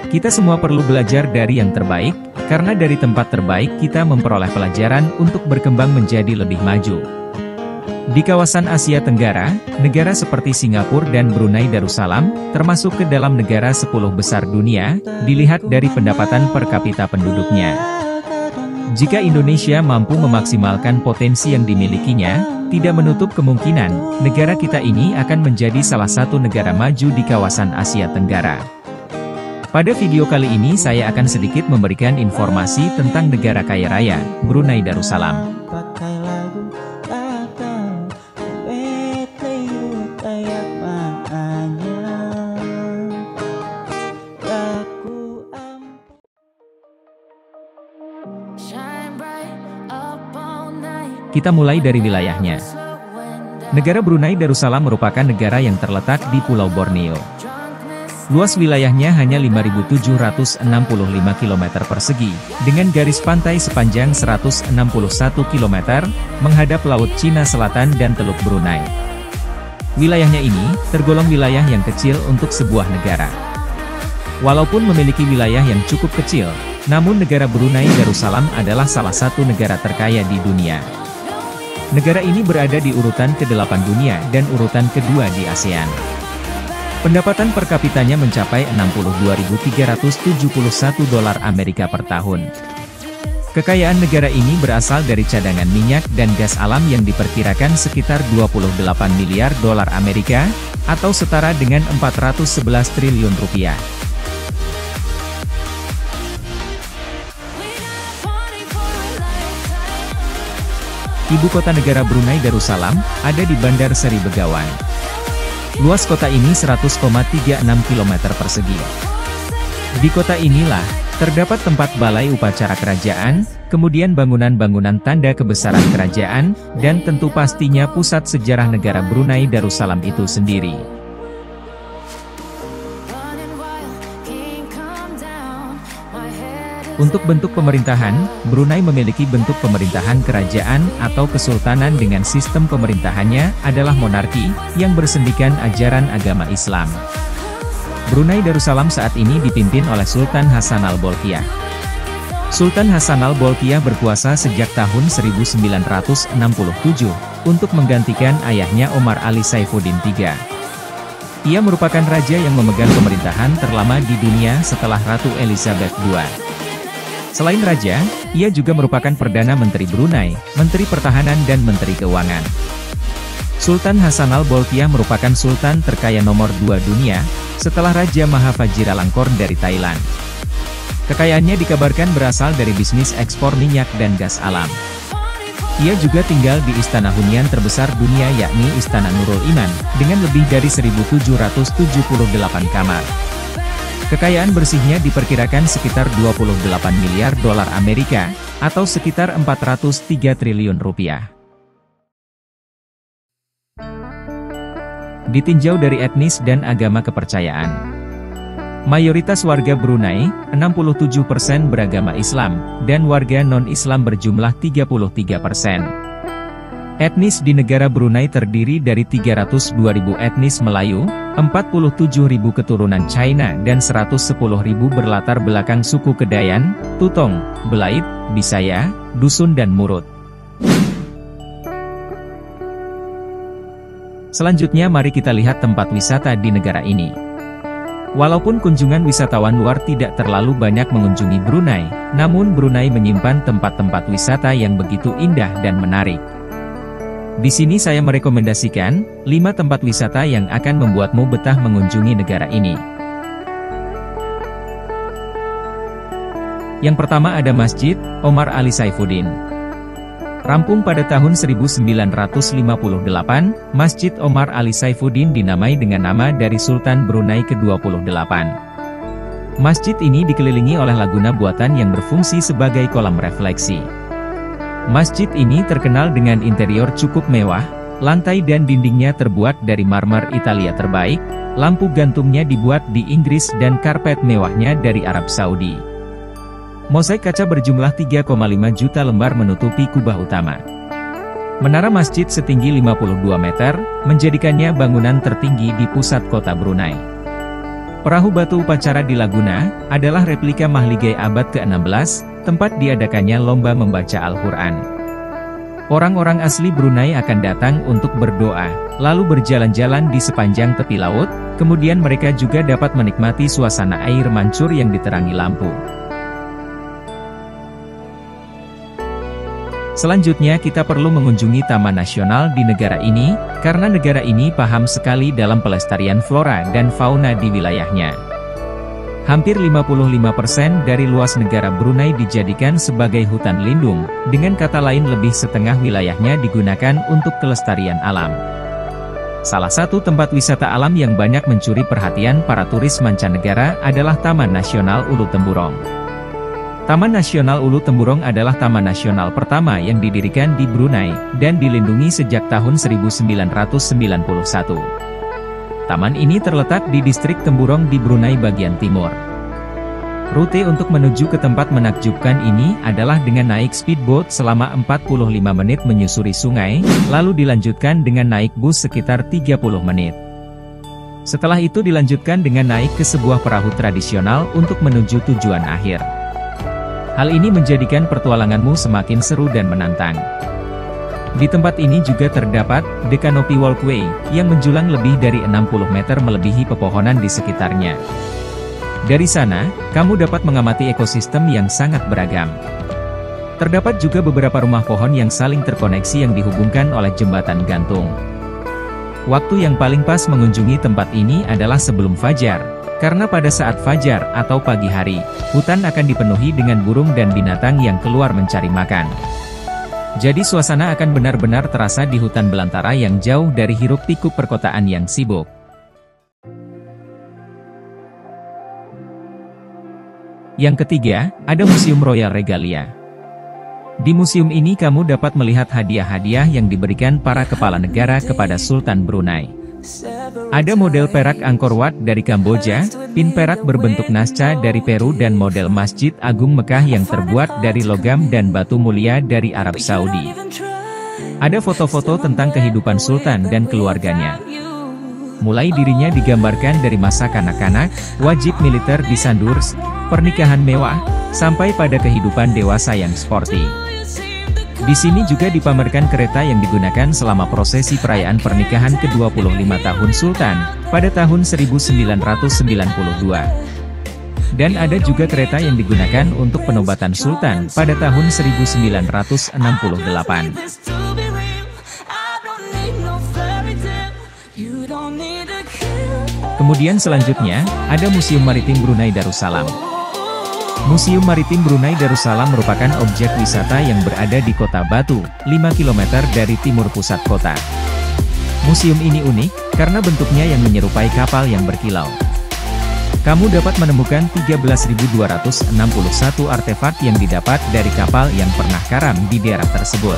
Kita semua perlu belajar dari yang terbaik, karena dari tempat terbaik kita memperoleh pelajaran untuk berkembang menjadi lebih maju. Di kawasan Asia Tenggara, negara seperti Singapura dan Brunei Darussalam, termasuk ke dalam negara 10 besar dunia, dilihat dari pendapatan per kapita penduduknya. Jika Indonesia mampu memaksimalkan potensi yang dimilikinya, tidak menutup kemungkinan, negara kita ini akan menjadi salah satu negara maju di kawasan Asia Tenggara. Pada video kali ini saya akan sedikit memberikan informasi tentang negara kaya raya, Brunei Darussalam. Kita mulai dari wilayahnya. Negara Brunei Darussalam merupakan negara yang terletak di Pulau Borneo. Luas wilayahnya hanya 5.765 km persegi, dengan garis pantai sepanjang 161 km, menghadap Laut Cina Selatan dan Teluk Brunei. Wilayahnya ini, tergolong wilayah yang kecil untuk sebuah negara. Walaupun memiliki wilayah yang cukup kecil, namun negara Brunei Darussalam adalah salah satu negara terkaya di dunia. Negara ini berada di urutan ke-8 dunia dan urutan kedua di ASEAN. Pendapatan per kapitanya mencapai 62.371 dolar Amerika per tahun. Kekayaan negara ini berasal dari cadangan minyak dan gas alam yang diperkirakan sekitar 28 miliar dolar Amerika, atau setara dengan 411 triliun rupiah. Ibu kota negara Brunei Darussalam, ada di Bandar Seri Begawan. Luas kota ini 100,36 km persegi. Di kota inilah, terdapat tempat balai upacara kerajaan, kemudian bangunan-bangunan tanda kebesaran kerajaan, dan tentu pastinya pusat sejarah negara Brunei Darussalam itu sendiri. Untuk bentuk pemerintahan, Brunei memiliki bentuk pemerintahan kerajaan atau kesultanan dengan sistem pemerintahannya adalah monarki, yang bersendikan ajaran agama Islam. Brunei Darussalam saat ini dipimpin oleh Sultan Hassanal Bolkiah. Sultan Hassanal Bolkiah berkuasa sejak tahun 1967, untuk menggantikan ayahnya Omar Ali Saifuddin III. Ia merupakan raja yang memegang pemerintahan terlama di dunia setelah Ratu Elizabeth II. Selain raja, ia juga merupakan Perdana Menteri Brunei, Menteri Pertahanan dan Menteri Keuangan. Sultan Hassanal Bolkiah merupakan sultan terkaya nomor 2 dunia, setelah Raja Maha Vajiralongkorn dari Thailand. Kekayaannya dikabarkan berasal dari bisnis ekspor minyak dan gas alam. Ia juga tinggal di istana hunian terbesar dunia yakni Istana Nurul Iman, dengan lebih dari 1.778 kamar. Kekayaan bersihnya diperkirakan sekitar 28 miliar dolar Amerika, atau sekitar 403 triliun rupiah. Ditinjau dari etnis dan agama kepercayaan. Mayoritas warga Brunei, 67% beragama Islam, dan warga non-Islam berjumlah 33%. Etnis di negara Brunei terdiri dari 302.000 etnis Melayu, 47.000 keturunan China dan 110.000 berlatar belakang suku Kedayan, Tutong, Belait, Bisaya, Dusun dan Murut. Selanjutnya mari kita lihat tempat wisata di negara ini. Walaupun kunjungan wisatawan luar tidak terlalu banyak mengunjungi Brunei, namun Brunei menyimpan tempat-tempat wisata yang begitu indah dan menarik. Di sini saya merekomendasikan 5 tempat wisata yang akan membuatmu betah mengunjungi negara ini. Yang pertama ada Masjid Omar Ali Saifuddin. Rampung pada tahun 1958, Masjid Omar Ali Saifuddin dinamai dengan nama dari Sultan Brunei ke-28. Masjid ini dikelilingi oleh laguna buatan yang berfungsi sebagai kolam refleksi. Masjid ini terkenal dengan interior cukup mewah, lantai dan dindingnya terbuat dari marmer Italia terbaik, lampu gantungnya dibuat di Inggris dan karpet mewahnya dari Arab Saudi. Mosaik kaca berjumlah 3,5 juta lembar menutupi kubah utama. Menara masjid setinggi 52 meter, menjadikannya bangunan tertinggi di pusat kota Brunei. Perahu batu upacara di Laguna adalah replika mahligai abad ke-16, tempat diadakannya lomba membaca Al-Quran. Orang-orang asli Brunei akan datang untuk berdoa, lalu berjalan-jalan di sepanjang tepi laut, kemudian mereka juga dapat menikmati suasana air mancur yang diterangi lampu. Selanjutnya kita perlu mengunjungi Taman Nasional di negara ini, karena negara ini paham sekali dalam pelestarian flora dan fauna di wilayahnya. Hampir 55% dari luas negara Brunei dijadikan sebagai hutan lindung, dengan kata lain lebih setengah wilayahnya digunakan untuk kelestarian alam. Salah satu tempat wisata alam yang banyak mencuri perhatian para turis mancanegara adalah Taman Nasional Ulu Temburong. Taman Nasional Ulu Temburong adalah taman nasional pertama yang didirikan di Brunei, dan dilindungi sejak tahun 1991. Taman ini terletak di distrik Temburong di Brunei bagian timur. Rute untuk menuju ke tempat menakjubkan ini adalah dengan naik speedboat selama 45 menit menyusuri sungai, lalu dilanjutkan dengan naik bus sekitar 30 menit. Setelah itu dilanjutkan dengan naik ke sebuah perahu tradisional untuk menuju tujuan akhir. Hal ini menjadikan pertualanganmu semakin seru dan menantang. Di tempat ini juga terdapat The Canopy Walkway, yang menjulang lebih dari 60 meter melebihi pepohonan di sekitarnya. Dari sana, kamu dapat mengamati ekosistem yang sangat beragam. Terdapat juga beberapa rumah pohon yang saling terkoneksi yang dihubungkan oleh jembatan gantung. Waktu yang paling pas mengunjungi tempat ini adalah sebelum fajar, karena pada saat fajar atau pagi hari, hutan akan dipenuhi dengan burung dan binatang yang keluar mencari makan. Jadi suasana akan benar-benar terasa di hutan belantara yang jauh dari hiruk-pikuk perkotaan yang sibuk. Yang ketiga, ada Museum Royal Regalia. Di museum ini kamu dapat melihat hadiah-hadiah yang diberikan para kepala negara kepada Sultan Brunei. Ada model perak Angkor Wat dari Kamboja, pin perak berbentuk nasca dari Peru dan model Masjid Agung Mekah yang terbuat dari logam dan batu mulia dari Arab Saudi. Ada foto-foto tentang kehidupan Sultan dan keluarganya. Mulai dirinya digambarkan dari masa kanak-kanak, wajib militer di Sandurs, pernikahan mewah, sampai pada kehidupan dewasa yang sporty. Di sini juga dipamerkan kereta yang digunakan selama prosesi perayaan pernikahan ke-25 tahun Sultan, pada tahun 1992. Dan ada juga kereta yang digunakan untuk penobatan Sultan pada tahun 1968. Kemudian selanjutnya, ada Museum Maritim Brunei Darussalam. Museum Maritim Brunei Darussalam merupakan objek wisata yang berada di Kota Batu, 5 km dari timur pusat kota. Museum ini unik, karena bentuknya yang menyerupai kapal yang berkilau. Kamu dapat menemukan 13.261 artefak yang didapat dari kapal yang pernah karam di daerah tersebut.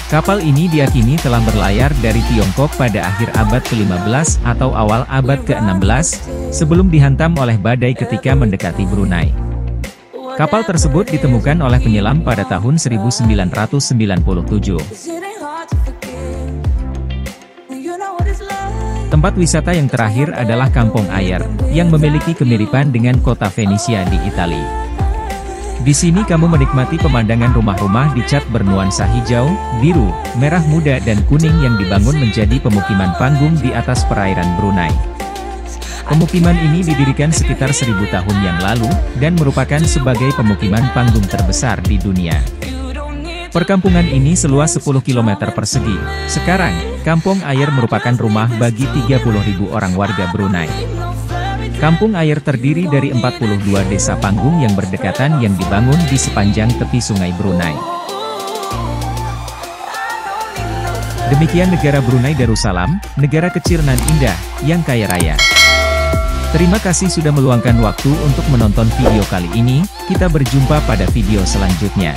Kapal ini diyakini telah berlayar dari Tiongkok pada akhir abad ke-15 atau awal abad ke-16, sebelum dihantam oleh badai ketika mendekati Brunei. Kapal tersebut ditemukan oleh penyelam pada tahun 1997. Tempat wisata yang terakhir adalah Kampung Ayer, yang memiliki kemiripan dengan kota Venesia di Italia. Di sini kamu menikmati pemandangan rumah-rumah dicat bernuansa hijau, biru, merah muda dan kuning yang dibangun menjadi pemukiman panggung di atas perairan Brunei. Pemukiman ini didirikan sekitar 1000 tahun yang lalu, dan merupakan sebagai pemukiman panggung terbesar di dunia. Perkampungan ini seluas 10 km persegi. Sekarang, Kampung Ayer merupakan rumah bagi 30.000 orang warga Brunei. Kampung Ayer terdiri dari 42 desa panggung yang berdekatan yang dibangun di sepanjang tepi sungai Brunei. Demikian negara Brunei Darussalam, negara kecil nan indah, yang kaya raya. Terima kasih sudah meluangkan waktu untuk menonton video kali ini, kita berjumpa pada video selanjutnya.